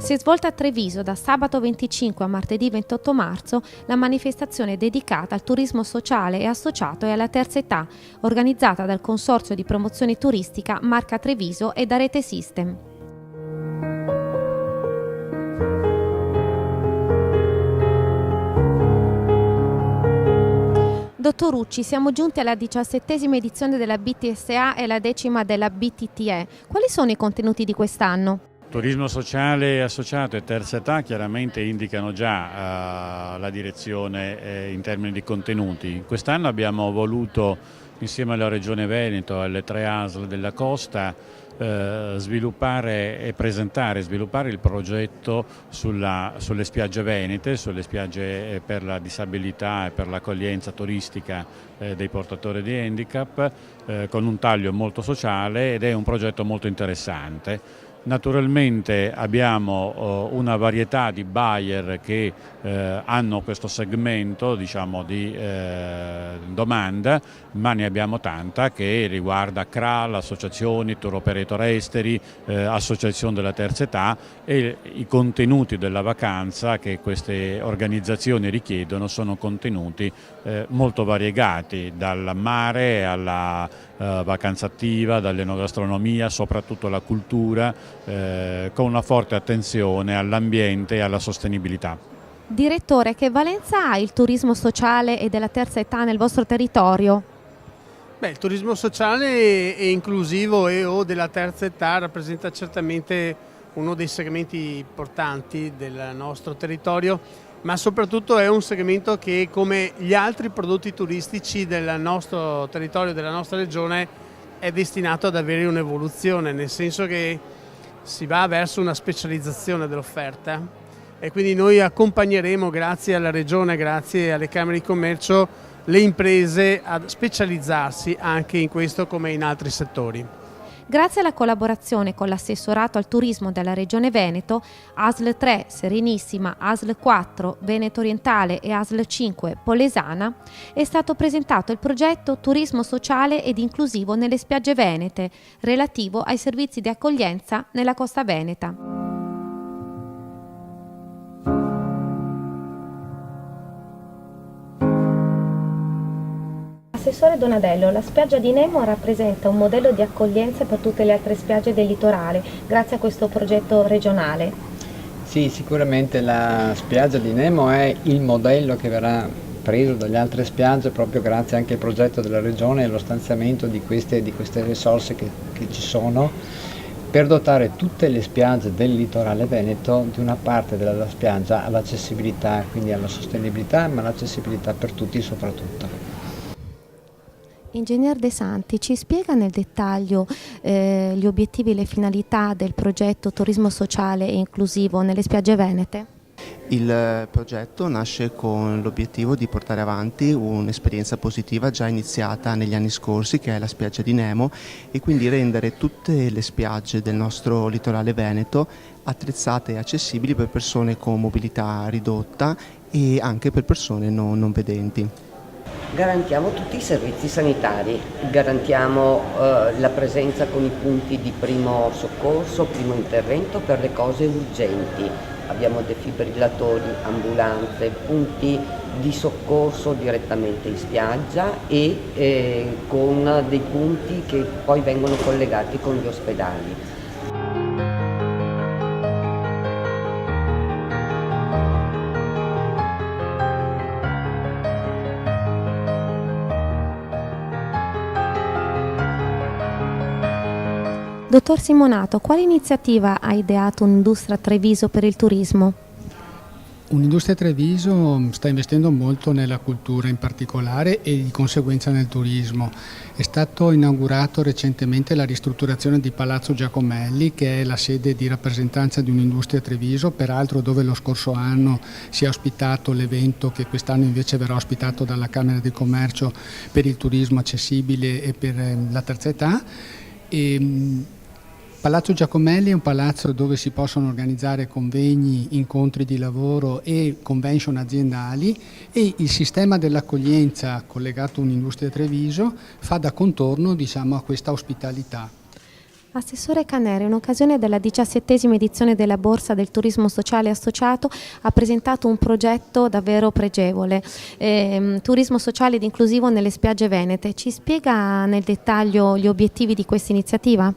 Si è svolta a Treviso da sabato 25 a martedì 28 marzo la manifestazione dedicata al turismo sociale e associato e alla terza età, organizzata dal Consorzio di Promozione Turistica Marca Treviso e da Rete System. Dottor Rucci, siamo giunti alla 17ª edizione della BTSA e la 10ª della BTTE. Quali sono i contenuti di quest'anno? Turismo sociale associato e terza età chiaramente indicano già la direzione in termini di contenuti. Quest'anno abbiamo voluto, insieme alla Regione Veneto e alle 3 ASL della costa, sviluppare il progetto sulle spiagge venete, sulle spiagge per la disabilità e per l'accoglienza turistica dei portatori di handicap, con un taglio molto sociale, ed è un progetto molto interessante. Naturalmente abbiamo una varietà di buyer che hanno questo segmento, diciamo, di domanda, ma ne abbiamo tanta che riguarda CRAL, associazioni, tour operator esteri, associazioni della terza età, e i contenuti della vacanza che queste organizzazioni richiedono sono contenuti molto variegati, dal mare alla vacanza attiva, dall'enogastronomia, soprattutto la cultura, con una forte attenzione all'ambiente e alla sostenibilità. Direttore, che valenza ha il turismo sociale e della terza età nel vostro territorio? Il turismo sociale e inclusivo o della terza età rappresenta certamente uno dei segmenti importanti del nostro territorio, ma soprattutto è un segmento che, come gli altri prodotti turistici del nostro territorio, della nostra regione, è destinato ad avere un'evoluzione, nel senso che si va verso una specializzazione dell'offerta, e quindi noi accompagneremo, grazie alla Regione, grazie alle Camere di Commercio, le imprese a specializzarsi anche in questo come in altri settori. Grazie alla collaborazione con l'assessorato al turismo della Regione Veneto, ASL 3 Serenissima, ASL 4 Veneto Orientale e ASL 5 Polesana, è stato presentato il progetto Turismo sociale ed inclusivo nelle spiagge venete, relativo ai servizi di accoglienza nella costa veneta. Assessore Donadello, la spiaggia di Nemo rappresenta un modello di accoglienza per tutte le altre spiagge del litorale, grazie a questo progetto regionale. Sì, sicuramente la spiaggia di Nemo è il modello che verrà preso dalle altre spiagge proprio grazie anche al progetto della Regione e allo stanziamento di queste risorse che ci sono, per dotare tutte le spiagge del litorale veneto di una parte della spiaggia all'accessibilità, quindi alla sostenibilità, ma l'accessibilità per tutti soprattutto. Ingegner De Santi, ci spiega nel dettaglio gli obiettivi e le finalità del progetto Turismo sociale e inclusivo nelle spiagge venete? Il progetto nasce con l'obiettivo di portare avanti un'esperienza positiva già iniziata negli anni scorsi, che è la spiaggia di Nemo, e quindi rendere tutte le spiagge del nostro litorale veneto attrezzate e accessibili per persone con mobilità ridotta e anche per persone non vedenti. Garantiamo tutti i servizi sanitari, garantiamo la presenza con i punti di primo soccorso, primo intervento per le cose urgenti. Abbiamo defibrillatori, ambulanze, punti di soccorso direttamente in spiaggia e con dei punti che poi vengono collegati con gli ospedali. Dottor Simonato, quale iniziativa ha ideato Un'Industria Treviso per il turismo? Un'Industria Treviso sta investendo molto nella cultura in particolare e di conseguenza nel turismo. È stato inaugurato recentemente la ristrutturazione di Palazzo Giacomelli, che è la sede di rappresentanza di Un'Industria Treviso, peraltro dove lo scorso anno si è ospitato l'evento che quest'anno invece verrà ospitato dalla Camera di Commercio per il turismo accessibile e per la terza età. Palazzo Giacomelli è un palazzo dove si possono organizzare convegni, incontri di lavoro e convention aziendali, e il sistema dell'accoglienza collegato a Un'Industria Treviso fa da contorno, diciamo, a questa ospitalità. Assessore Canere, in occasione della 17ª edizione della Borsa del Turismo Sociale Associato, ha presentato un progetto davvero pregevole, turismo sociale ed inclusivo nelle spiagge venete. Ci spiega nel dettaglio gli obiettivi di questa iniziativa?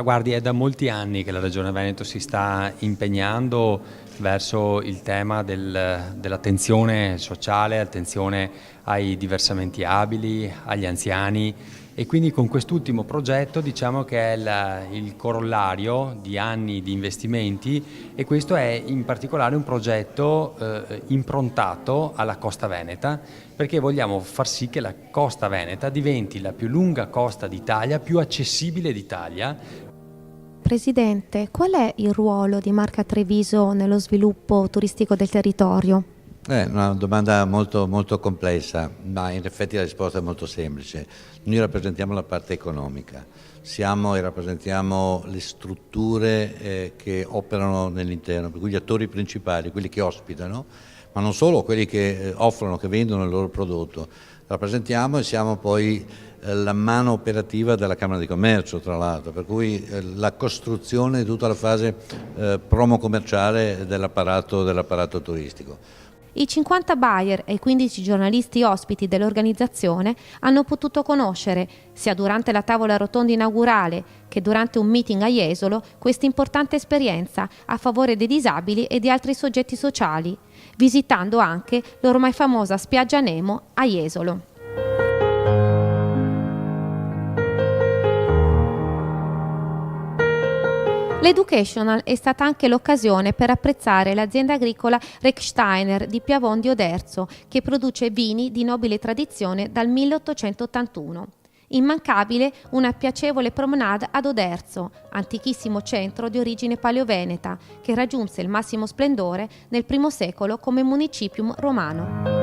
Guardi, è da molti anni che la Regione Veneto si sta impegnando verso il tema dell'attenzione sociale, attenzione ai diversamente abili, agli anziani, e quindi con quest'ultimo progetto diciamo che è il corollario di anni di investimenti, e questo è in particolare un progetto improntato alla costa veneta, perché vogliamo far sì che la costa veneta diventi la più lunga costa d'Italia, più accessibile d'Italia. Presidente, qual è il ruolo di Marca Treviso nello sviluppo turistico del territorio? È una domanda molto, molto complessa, ma in effetti la risposta è molto semplice. Noi rappresentiamo la parte economica, siamo e rappresentiamo le strutture che operano nell'interno, per cui gli attori principali, quelli che ospitano, ma non solo, quelli che offrono, che vendono il loro prodotto. Rappresentiamo e siamo poi la mano operativa della Camera di Commercio, tra l'altro, per cui la costruzione di tutta la fase promo commerciale dell'apparato turistico. I 50 buyer e i 15 giornalisti ospiti dell'organizzazione hanno potuto conoscere, sia durante la tavola rotonda inaugurale che durante un meeting a Jesolo, questa importante esperienza a favore dei disabili e di altri soggetti sociali, visitando anche l'ormai famosa spiaggia Nemo a Jesolo. L'Educational è stata anche l'occasione per apprezzare l'azienda agricola Rechsteiner di Piavon Oderzo, che produce vini di nobile tradizione dal 1881. Immancabile una piacevole promenade ad Oderzo, antichissimo centro di origine paleoveneta, che raggiunse il massimo splendore nel I secolo come municipium romano.